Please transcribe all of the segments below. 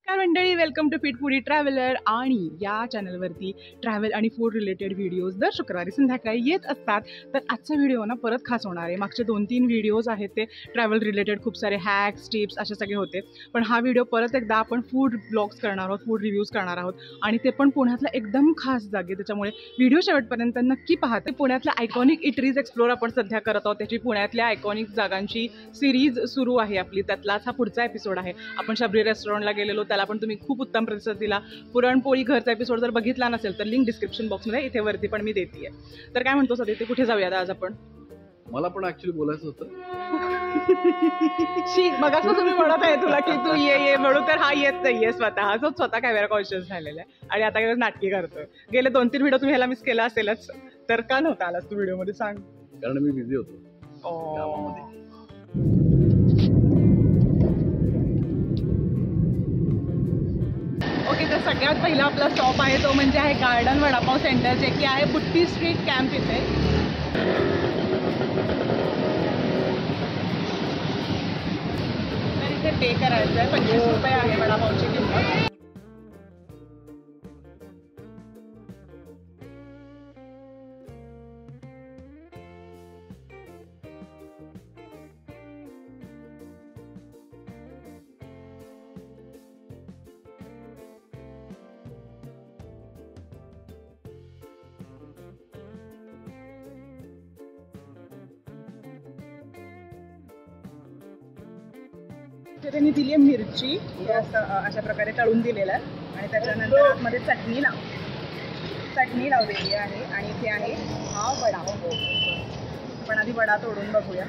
नमस्कार मंडळी, welcome to fit foodie traveller. आणि या चॅनलवरती ट्रॅव्हल आणि फूड रिलेटेड व्हिडिओज दर शुक्रवारी संध्याकाळी येत असतात. तर आजचा व्हिडिओ ना परत खास होणार आहे. मागचे 2-3 व्हिडिओज आहेत ते ट्रॅव्हल रिलेटेड, खूप सारे हॅक्स टिप्स असे सगळे होते. पण हा व्हिडिओ परत एकदा आपण फूड ब्लॉग्स करणार आहोत, फूड रिव्ह्यूज करणार आहोत आणि ते पण पुण्यातल्या एकदम खास जागे. त्याच्यामुळे व्हिडिओ शेवटपर्यंत नक्की पहा. ते पुण्यातल्या आयकॉनिक इटरीज एक्सप्लोर आपण सध्या करत आहोत. त्याची पुण्यातल्या आयकॉनिक जागांची सिरीज सुरू आहे आपली. त्यातलाच हा पुढचा एपिसोड आहे. आपण शबरी रेस्टॉरंटला गेलेलो, त्याला पण तुम्ही खूप उत्तम प्रतिसाद दिला. पुरणपोळी घरचा एपिसोड जर बघितला नसेल तर लिंक डिस्क्रिप्शन बॉक्समध्ये इथे वरती पण मी देते. तर काय म्हणतो सध्या ते कुठे जाऊयात आज आपण? मला पण ऍक्च्युली बोलायचं होतं. मग असं तुम्ही म्हणत आहे तुला की तू ये म्हणून, तर हा येत नाहीये स्वतः. जो स्वतः कॅमेरा कॉन्शियस झालेला आहे आणि आता काय नाटकी करतोय. गेले 2-3 व्हिडिओ तुम्ही ह्याला मिस केला असेलच, तर का नव्हता आलास तू व्हिडिओ मध्ये? सांग. कारण मी बिझी होतो कामामध्ये. ओके, तर सगळ्यात पहिला आपला स्टॉप आहे तो म्हणजे आहे गार्डन वडापाव सेंटर, जे की आहे बुट्टी स्ट्रीट कॅम्प इथे. तर इथे पे करायचं आहे. 25 रुपये आहे वडापावची किंमत. त्यांनी दिली आहे मिरची, हे असं अशा प्रकारे तळून दिलेलं आहे आणि त्याच्यानंतर आतमध्ये चटणी लावलेली आहे. आणि इथे आहे हा वडा. पण आधी वडा तोडून बघूया.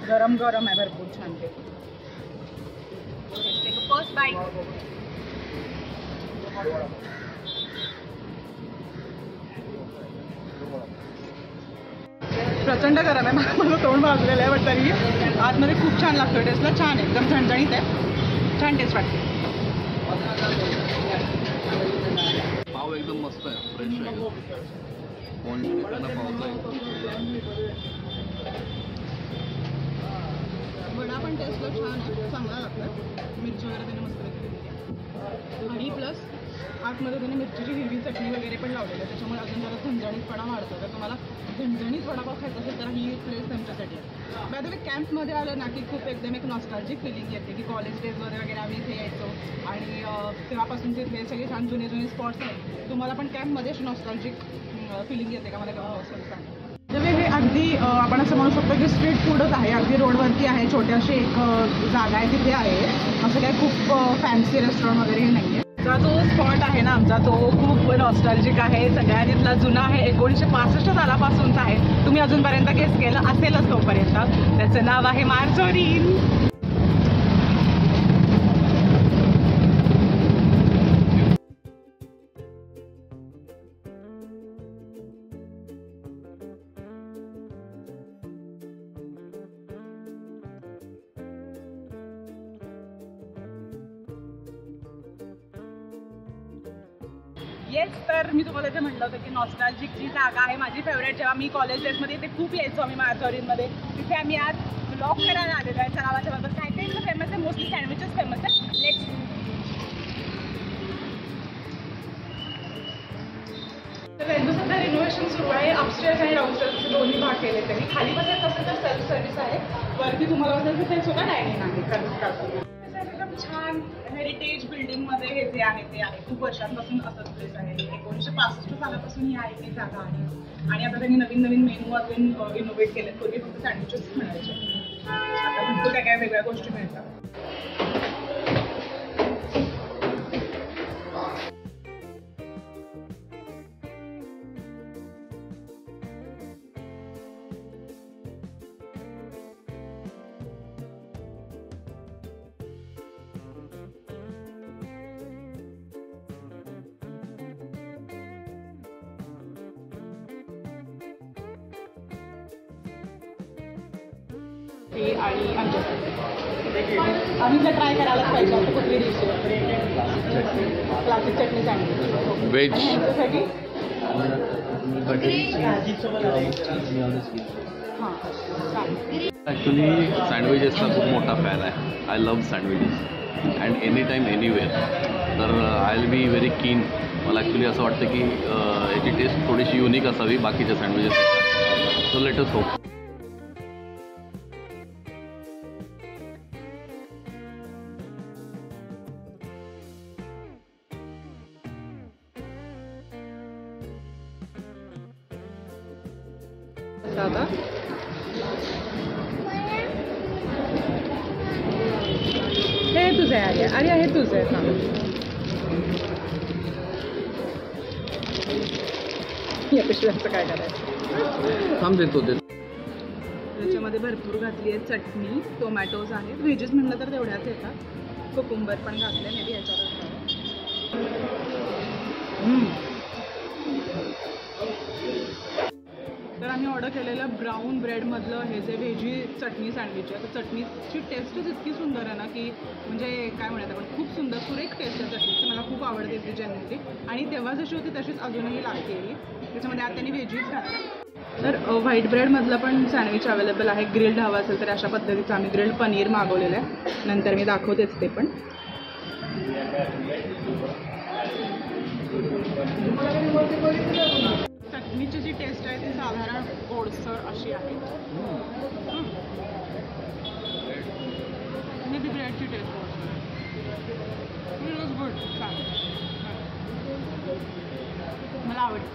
गरम गरम आहे, भरपूर छान. ते फर्स्ट बाईट. प्रचंड गरम आहे. माझं तोंड भाजलेलं आहे, पण तरी आतमध्ये खूप छान लागतं. टेस्टला छान आहे, एकदम झणझणीत आहे, छान टेस्ट वाटते. पाव एकदम मस्त आहे, फ्रेश आहे. वडा पण टेस्टला छान आहे, चांगला लागतं. मिरची वगैरे त्याने मस्त लागते आणि प्लस आतमध्ये त्याने मिरचीची हिरवी चटणी वगैरे पण लावलेली आहे, त्याच्यामुळे अजून जरा झणझणीतपणा वाढतो. तर तुम्हाला झणझणीत वडापाव खायचा असेल तर ही प्लेस तुमच्यासाठी आहे. बाय द वे, कॅम्पमध्ये आलं ना की खूप एकदम एक नॉस्टॅल्जिक फिलिंग येते की कॉलेज डेजमध्ये वगैरे आम्ही इथे यायचो आणि तेव्हापासून तिथे सगळे छान जुने स्पॉट्स आहेत. तुम्हाला पण कॅम्पमध्ये अशी नॉस्टॅल्जिक फिलिंग येते का? मला केव्हा हॉस्टेल सांगा. हे अगदी आपण असं म्हणू शकतो की स्ट्रीट फूडच आहे. अगदी रोडवरती आहे, छोट्याशी एक जागा आहे तिथे आहे. असं काही खूप फॅन्सी रेस्टॉरंट वगैरे नाही आहे. जो स्पॉट आहे ना आमचा, तो खूप नॉस्टॅल्जिक आहे. सगळ्यात इथला जुना आहे, 1965 सालापासूनचा आहे. तुम्ही अजूनपर्यंत गेस केलं असेलच तोपर्यंत. त्याचं नाव आहे मार्जोरीन. येस, तर मी तुम्हाला ते म्हटलं होतं की नॉस्टॅल्जिक जी जागा आहे माझी फेवरेट. जेव्हा मी कॉलेज डेजमध्ये ते खूप यायचो आम्ही मार्जोरीनमध्ये. तिथे आम्ही आज ब्लॉग करायला आलेलो आहे. नावाच्या बद्दल काय काय इथलं फेमस आहे? मोस्टली सँडविचेस फेमस आहे. लेट्स तर सध्या रिनोव्हेशन सुरू आहे. अपस्टेअर्स आणि डाऊनस्टेअर्स दोन्ही भाग केले. तरी खाली बसायचं असेल तर सेल्फ सर्व्हिस आहे, वरती तुम्हाला बसायचं ते सुद्धा डायनिंग आहे. एकदम छान हेरिटेज बिल्डिंगमध्ये हे जे आहे ते आहे. खूप वर्षांपासून असंच प्लेस आहे. 1965 सालापासून ही आहे ती जागा आहे. आणि आता त्यांनी नवीन मेनू अजून इनोव्हेट केले. पूर्वी फक्त सँडविचेस मिळायचे, आता भरपूर काय वेगळ्या गोष्टी मिळतात. आणि आम्ही ट्राय करायलाच पाहिजे. आता कुठली डिश क्लासिक चटणी सँडविच व्हेज त्यासाठी ॲक्च्युली सँडविचेसचा खूप मोठा फॅन आहे. I love sandwiches. And any time anywhere. तर आय विल बी व्हेरी कीन. मला ॲक्च्युली असं वाटतं की याची टेस्ट थोडीशी युनिक असावी बाकीच्या sandwiches. So let us hope. आता हे तुझं आहे आर्या, हे तुझं आहे. हां, या पिशव्यांचं काय करायचं. थांब देतो ते. त्याच्यामध्ये भरपूर घातली आहे चटणी, टोमॅटोज आहेत. व्हेजेस म्हणलं तर तेवढ्याच येतात. कुकुंबर पण घातले, मे बी ह्याच्यावर. तर आम्ही ऑर्डर केलेलं ब्राऊन ब्रेडमधलं हे जे व्हेजी चटणी सँडविच आहे. तर चटणीची टेस्टच इतकी सुंदर आहे ना की म्हणजे काय म्हणतात आपण, खूप सुंदर सुरेख टेस्ट आहे चटणीची. मला खूप आवडते ती जनरली. आणि तेव्हा जशी होती तशीच अजूनही लागते. त्याच्यामध्ये आता त्यांनी व्हेजीज घातलं. तर व्हाईट ब्रेडमधलं पण सँडविच अवेलेबल आहे. ग्रिल्ड हवा असेल तर अशा पद्धतीचं आम्ही ग्रिल्ड पनीर मागवलेलं आहे. नंतर मी दाखवतेच ते पण. चटणीची जी टेस्ट आहे ती साधारण ओडसर अशी आहे. आणि ती ब्रेडची टेस्ट इट वॉज गुड. मला आवडली.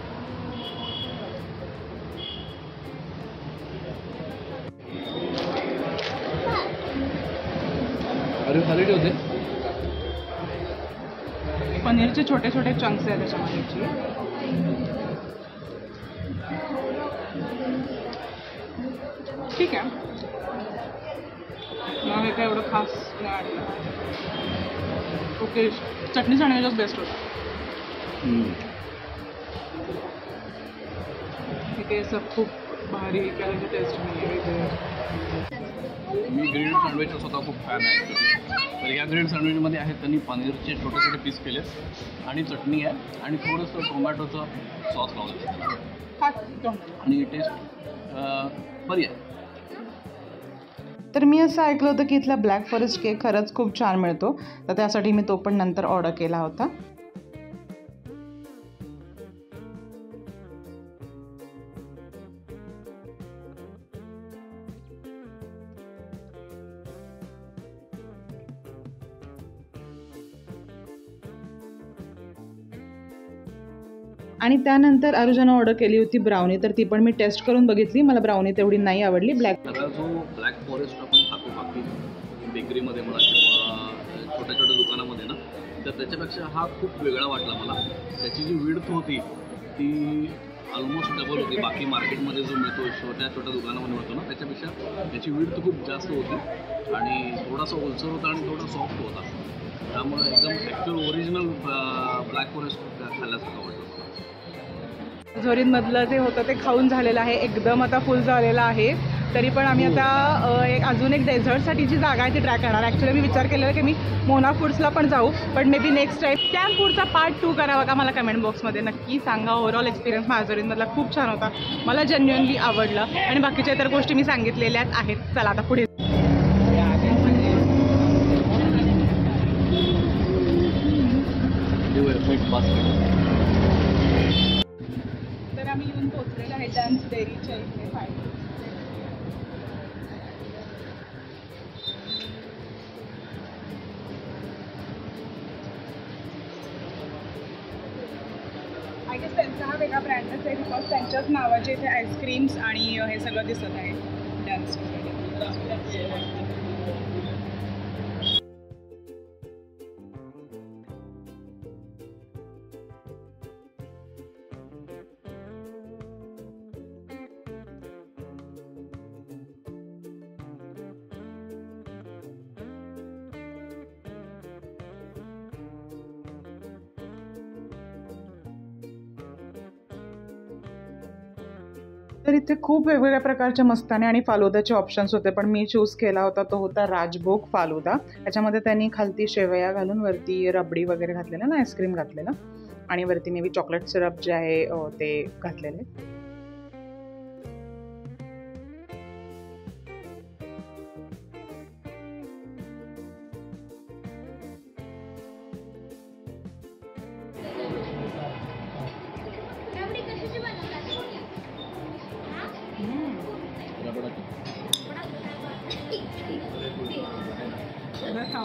अरे खाली ठेवते. पनीरचे छोटे छोटे चंक्स आहेत त्याच्यामध्ये. ठीक आहे, मग हे काय एवढं खास नाही. ओके, चटणी सँडविचच बेस्ट होता. हे काही असं खूप भारी करायची टेस्ट नाही आहे. मी ग्रिल्ड सँडविचचा स्वतः खूप फॅन आहे. तर या ग्रिल्ड सँडविचमध्ये आहेत त्यांनी पनीरचे छोटे छोटे पीस केले आणि चटणी आहे आणि थोडंसं टोमॅटोचं सॉस लावलं आणि टेस्ट बरी आहे. तर मी असं ऐकलं होतं की इथला ब्लॅक फॉरेस्ट केक खरंच खूप छान मिळतो. तर त्यासाठी मी तो पण नंतर ऑर्डर केला होता. आणि त्यानंतर अरुजानं ऑर्डर केली होती ब्राउनी. तर ती पण मी टेस्ट करून बघितली. मला ब्राउनी तेवढी नाही आवडली. सगळा जो ब्लॅक फॉरेस्ट आपण खातो बाकी बेकरीमध्ये म्हणा किंवा छोट्या छोट्या दुकानामध्ये ना, तर त्याच्यापेक्षा हा खूप वेगळा वाटला मला. त्याची जी विड्थ होती ती ऑलमोस्ट डबल होती. बाकी मार्केटमध्ये जो मिळतो छोट्या छोट्या दुकानामध्ये मिळतो ना, त्याच्यापेक्षा त्याची विड्थ खूप जास्त होती आणि थोडासा ओलसर होता आणि थोडा सॉफ्ट होता. त्यामुळे एकदम ॲक्च्युअल ओरिजिनल ब्लॅक फॉरेस्ट खाल्ल्यासारखं वाटलं. झोरीनमधलं जे होतं ते खाऊन झालेलं आहे. एकदम आता फुल झालेलं आहे. तरी पण आम्ही आता अजून एक डेझर्टसाठी जी जागा आहे ती ट्राय करणार. ॲक्च्युली मी विचार केलेला की मी मोना फूड्सला पण जाऊ, पण मे बी नेक्स्ट टाईम. त्या फूडचा पार्ट 2 करावा का मला कमेंट बॉक्समध्ये नक्की सांगा. ओव्हरऑल एक्सपिरियन्स माझा झोरीनमधला खूप छान होता. मला जेन्युअनली आवडलं आणि बाकीच्या इतर गोष्टी मी सांगितलेल्याच आहेत. चला आता पुढे. तर आम्ही येऊन पोहोचलेलो आहे डन्स डेअरीच्या इथे. आय गेस त्यांचा हा वेगळा ब्रँडच आहे बिकॉज त्यांच्याच नावाचे इथे आईस्क्रीम्स आणि हे सगळं दिसत आहे. डन्स तर इथे खूप वेगवेगळ्या प्रकारचे मस्ताने आणि फालुदाचे ऑप्शन्स होते, पण मी चूज केला होता तो होता राजभोग फालुदा. त्याच्यामध्ये त्यांनी खालती शेवया घालून वरती रबडी वगैरे घातलेलं ना, आईस्क्रीम घातलेलं आणि वरती मे बी चॉकलेट सिरप जे आहे ते घातलेले.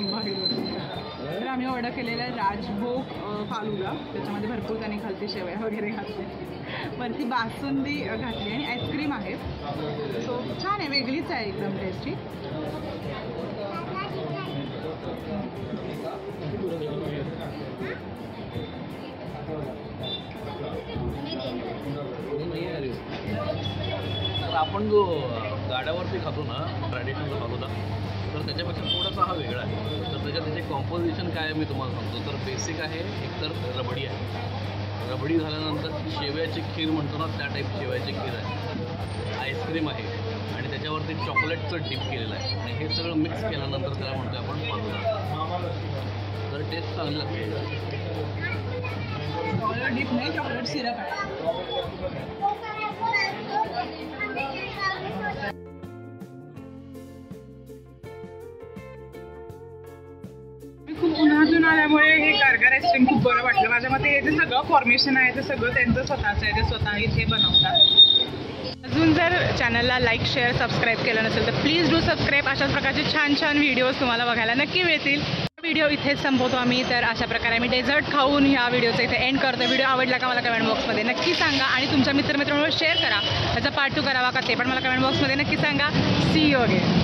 आंबा हिरवळ. तर आम्ही ऑर्डर केलेला आहे राजभोग फालुदा. त्याच्यामध्ये भरपूर त्याने खालती शेवया वगैरे घातले, वरती बासुंदी घातली आणि आईस्क्रीम आहे. सो छान आहे, वेगळीच आहे एकदम टेस्टी. तर आपण जो गाड्यावरती खातो ना ट्रॅडिशनल फालुदा, तर त्याच्यापेक्षा थोडासा हा वेगळा आहे. तर त्याचे कॉम्पोजिशन काय आहे मी तुम्हाला सांगतो. तर बेसिक आहे, एकतर रबडी आहे. रबडी झाल्यानंतर शेवयाची खीर म्हणतो ना त्या टाईप शेवयाची खीर आहे. आईस्क्रीम आहे आणि त्याच्यावरती चॉकलेटचं डिप केलेलं आहे आणि हे सगळं मिक्स केल्यानंतर त्याला म्हणतो आपण फालुदा. तर टेस्ट चांगली लागते. चॉकलेट डिप नाही, चॉकलेट सिरप आहे. खूप उन्हातून आल्यामुळे हे गारगार आईस्क्रीम खूप बरं वाटलं. माझ्या मते हे जे सगळं फॉर्मेशन आहे ते सगळं त्यांचं स्वतःचं आहे, ते स्वतः इथे बनवतात. अजून जर चॅनलला लाईक शेअर सबस्क्राईब केलं नसेल तर प्लीज डू सबस्क्राईब. अशाच प्रकारचे छान छान व्हिडिओज तुम्हाला बघायला नक्की मिळतील. व्हिडिओ इथेच संपवतो आम्ही. तर अशा प्रकारे आम्ही डेझर्ट खाऊन ह्या व्हिडिओचा इथे एंड करतो. व्हिडिओ आवडला का मला कमेंट बॉक्समध्ये नक्की सांगा आणि तुमच्या मित्रमित्रांवर शेअर करा. त्याचा पार्ट 2 करावा का ते पण मला कमेंट बॉक्समध्ये नक्की सांगा. See you again.